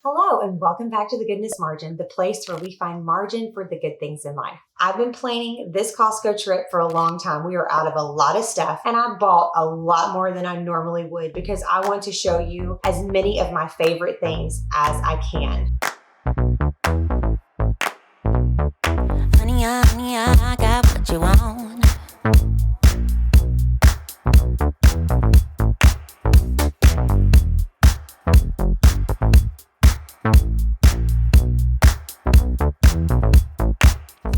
Hello, and welcome back to the Goodness Margin, the place where we find margin for the good things in life. I've been planning this Costco trip for a long time. We are out of a lot of stuff, and I bought a lot more than I normally would because I want to show you as many of my favorite things as I can. Honey, I got what you want.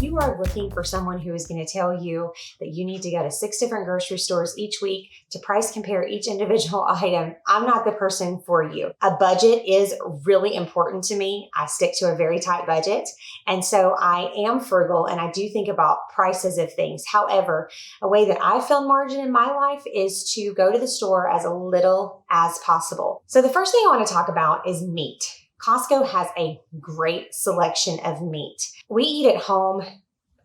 You are looking for someone who is going to tell you that you need to go to 6 different grocery stores each week to price compare each individual item. I'm not the person for you. A budget is really important to me. I stick to a very tight budget. And so I am frugal and I do think about prices of things. However, a way that I found margin in my life is to go to the store as little as possible. So the first thing I want to talk about is meat. Costco has a great selection of meat. We eat at home,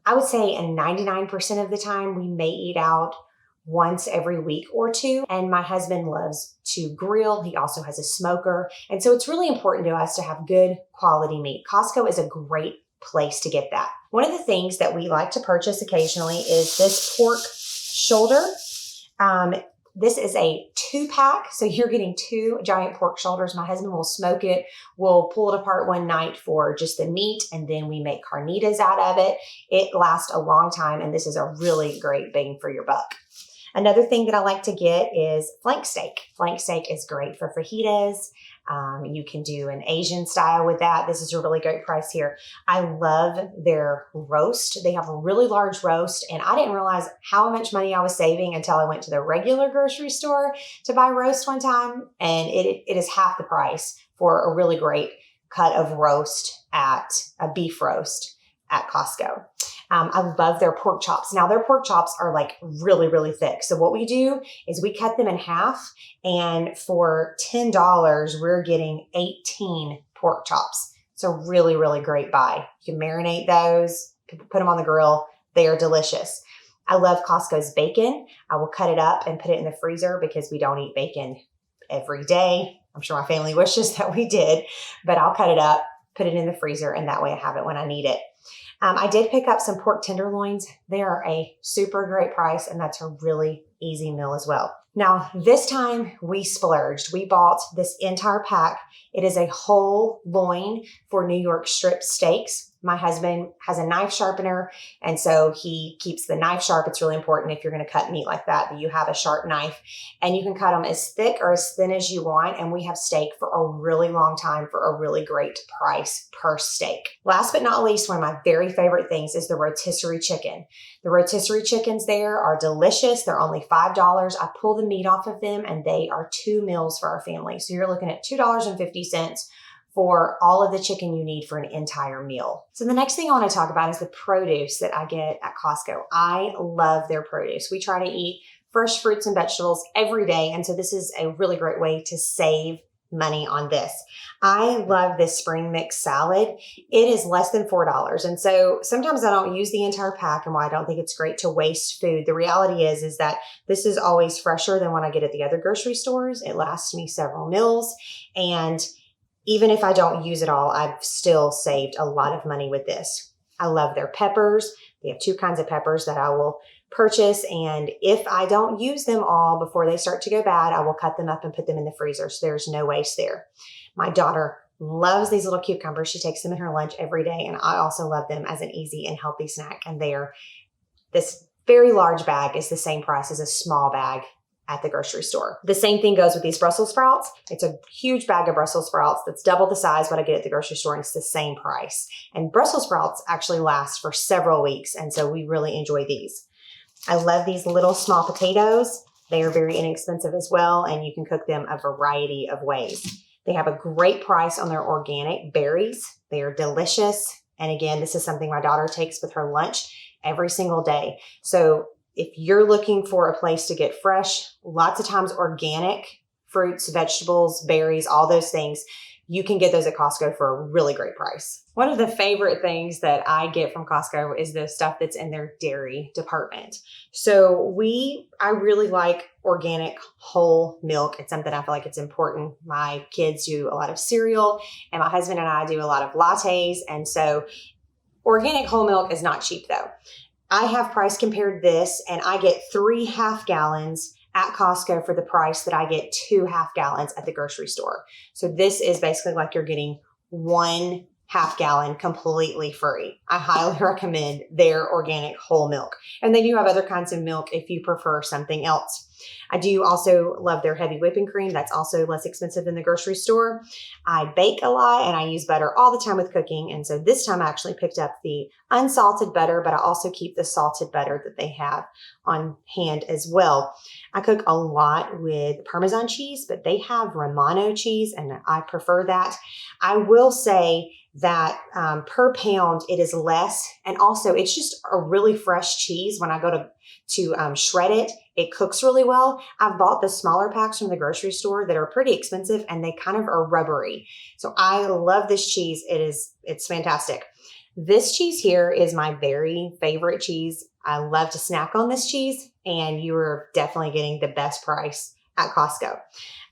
I would say 99% of the time. We may eat out once every week or two. And my husband loves to grill. He also has a smoker. And so it's really important to us to have good quality meat. Costco is a great place to get that. One of the things that we like to purchase occasionally is this pork shoulder. This is a 2-pack, so you're getting 2 giant pork shoulders. My husband will smoke it. We'll pull it apart one night for just the meat, and then we make carnitas out of it. It lasts a long time, and this is a really great bang for your buck. Another thing that I like to get is flank steak. Flank steak is great for fajitas. You can do an Asian style with that. This is a really great price here. I love their roast. They have a really large roast, and I didn't realize how much money I was saving until I went to the regular grocery store to buy roast one time, and it is half the price for a really great cut of roast at a beef roast at Costco. I love their pork chops. Now their pork chops are like really, really thick. So what we do is we cut them in half, and for $10, we're getting 18 pork chops. It's a really, really great buy. You can marinate those, put them on the grill. They are delicious. I love Costco's bacon. I will cut it up and put it in the freezer because we don't eat bacon every day. I'm sure my family wishes that we did, but I'll cut it up, put it in the freezer, and that way I have it when I need it. I did pick up some pork tenderloins. They are a super great price, and that's a really easy meal as well. Now, this time we splurged. We bought this entire pack. It is a whole loin for New York strip steaks. My husband has a knife sharpener, and so he keeps the knife sharp. It's really important if you're going to cut meat like that you have a sharp knife, and you can cut them as thick or as thin as you want. And we have steak for a really long time for a really great price per steak. Last but not least, one of my very favorite things is the rotisserie chicken. The rotisserie chickens there are delicious. They're only $5. I pull the meat off of them, and they are 2 meals for our family. So you're looking at $2.50 for all of the chicken you need for an entire meal. So the next thing I want to talk about is the produce that I get at Costco. I love their produce. We try to eat fresh fruits and vegetables every day, and so this is a really great way to save money on this. I love this spring mix salad. It is less than $4. And so sometimes I don't use the entire pack, and why I don't think it's great to waste food. The reality is that this is always fresher than when I get at the other grocery stores. It lasts me several meals, and even if I don't use it all, I've still saved a lot of money with this. I love their peppers. They have 2 kinds of peppers that I will purchase. And if I don't use them all before they start to go bad, I will cut them up and put them in the freezer. So there's no waste there. My daughter loves these little cucumbers. She takes them in her lunch every day. And I also love them as an easy and healthy snack. And this very large bag is the same price as a small bag at the grocery store. The same thing goes with these Brussels sprouts. It's a huge bag of Brussels sprouts that's double the size what I get at the grocery store, and it's the same price. And Brussels sprouts actually last for several weeks, and so we really enjoy these. I love these little small potatoes. They are very inexpensive as well, and you can cook them a variety of ways. They have a great price on their organic berries. They are delicious. And again, this is something my daughter takes with her lunch every single day. So if you're looking for a place to get fresh, lots of times organic fruits, vegetables, berries, all those things you can get those at Costco for a really great price. One of the favorite things that I get from Costco is the stuff that's in their dairy department. So I really like organic whole milk. It's something I feel like it's important. My kids do a lot of cereal, and my husband and I do a lot of lattes. And so organic whole milk is not cheap though. I have price compared this, and I get 3 half gallons at Costco for the price that I get 2 half gallons at the grocery store. So this is basically like you're getting 1 half gallon completely free. I highly recommend their organic whole milk. And they do have other kinds of milk if you prefer something else. I do also love their heavy whipping cream. That's also less expensive than the grocery store. I bake a lot and I use butter all the time with cooking. And so this time I actually picked up the unsalted butter, but I also keep the salted butter that they have on hand as well. I cook a lot with Parmesan cheese, but they have Romano cheese and I prefer that. I will say that per pound, it is less. And also it's just a really fresh cheese. When I go to shred it, it cooks really well. I've bought the smaller packs from the grocery store that are pretty expensive and they kind of are rubbery. So I love this cheese. It's fantastic. This cheese here is my very favorite cheese. I love to snack on this cheese, and you are definitely getting the best price at Costco.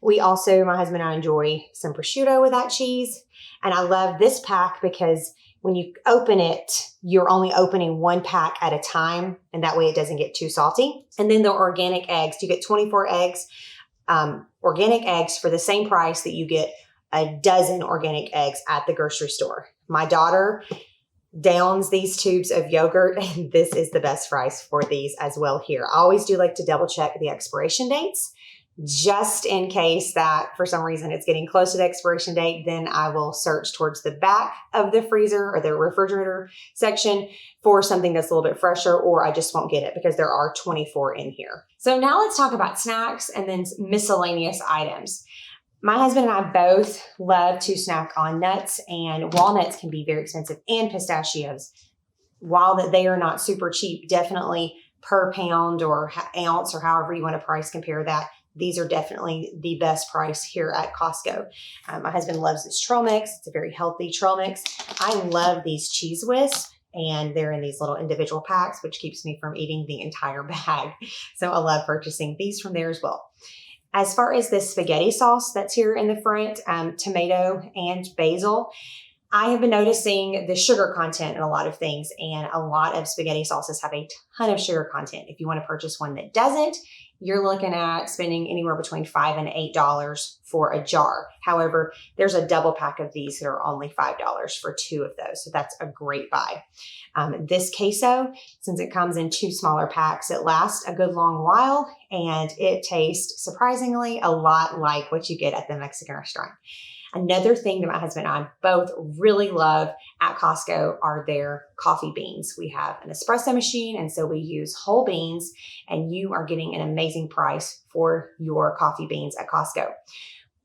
We also, my husband and I, enjoy some prosciutto with that cheese. And I love this pack because when you open it, you're only opening 1 pack at a time, and that way it doesn't get too salty. And then the organic eggs, you get 24 eggs, organic eggs for the same price that you get a dozen organic eggs at the grocery store. My daughter downs these tubes of yogurt, and this is the best price for these as well here. I always do like to double check the expiration dates, just in case that for some reason it's getting close to the expiration date. Then I will search towards the back of the freezer or the refrigerator section for something that's a little bit fresher, or I just won't get it because there are 24 in here. So now let's talk about snacks and then miscellaneous items. My husband and I both love to snack on nuts, and walnuts can be very expensive, and pistachios. While they are not super cheap, definitely per pound or ounce or however you want to price compare that, these are definitely the best price here at Costco. My husband loves this trail mix. It's a very healthy trail mix. I love these Cheese Whiz, and they're in these little individual packs, which keeps me from eating the entire bag. So I love purchasing these from there as well. As far as this spaghetti sauce that's here in the front, tomato and basil, I have been noticing the sugar content in a lot of things, and a lot of spaghetti sauces have a ton of sugar content. If you want to purchase one that doesn't, you're looking at spending anywhere between $5 and $8 for a jar. However, there's a double pack of these that are only $5 for 2 of those. So that's a great buy. This queso, since it comes in 2 smaller packs, it lasts a good long while, and it tastes surprisingly a lot like what you get at the Mexican restaurant. Another thing that my husband and I both really love at Costco are their coffee beans. We have an espresso machine, and so we use whole beans, and you are getting an amazing price for your coffee beans at Costco.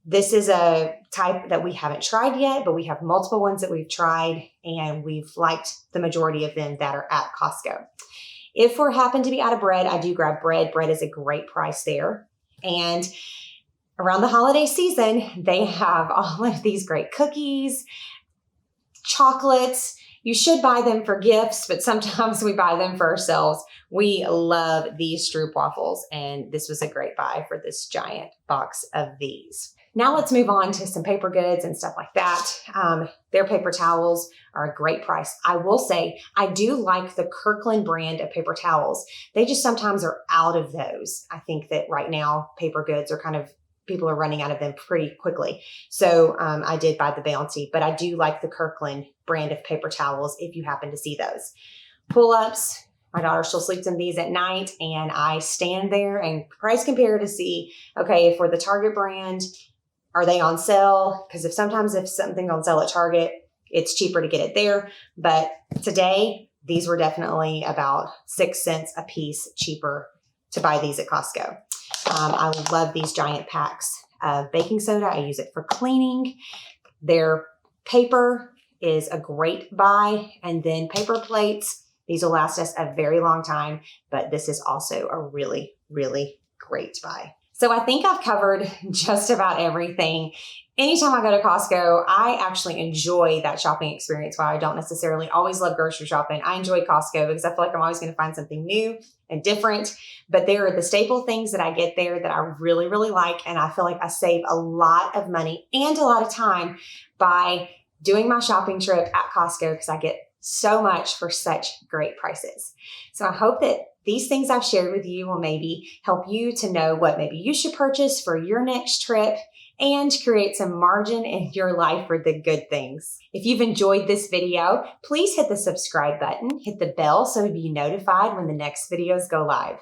This is a type that we haven't tried yet, but we have multiple ones that we've tried, and we've liked the majority of them that are at Costco. If we happen to be out of bread, I do grab bread. Bread is a great price there. And around the holiday season, they have all of these great cookies, chocolates. You should buy them for gifts, but sometimes we buy them for ourselves. We love these Stroop waffles, and this was a great buy for this giant box of these. Now let's move on to some paper goods and stuff like that. Their paper towels are a great price. I will say, I do like the Kirkland brand of paper towels. They just sometimes are out of those. I think that right now, paper goods are people are running out of them pretty quickly. So I did buy the Bounty, but I do like the Kirkland brand of paper towels if you happen to see those. Pull-ups, my daughter still sleeps in these at night, and I stand there and price compare to see, okay, for the Target brand, are they on sale? Because if something's on sale at Target, it's cheaper to get it there. But today, these were definitely about 6 cents a piece cheaper to buy these at Costco. I love these giant packs of baking soda. I use it for cleaning. Their paper is a great buy. And then paper plates, these will last us a very long time, but this is also a really, really great buy. So I think I've covered just about everything. Anytime I go to Costco, I actually enjoy that shopping experience. While I don't necessarily always love grocery shopping, I enjoy Costco because I feel like I'm always going to find something new and different. But there are the staple things that I get there that I really, really like. And I feel like I save a lot of money and a lot of time by doing my shopping trip at Costco because I get so much for such great prices. So I hope that these things I've shared with you will maybe help you to know what maybe you should purchase for your next trip and create some margin in your life for the good things. If you've enjoyed this video, please hit the subscribe button, hit the bell so you'll be notified when the next videos go live.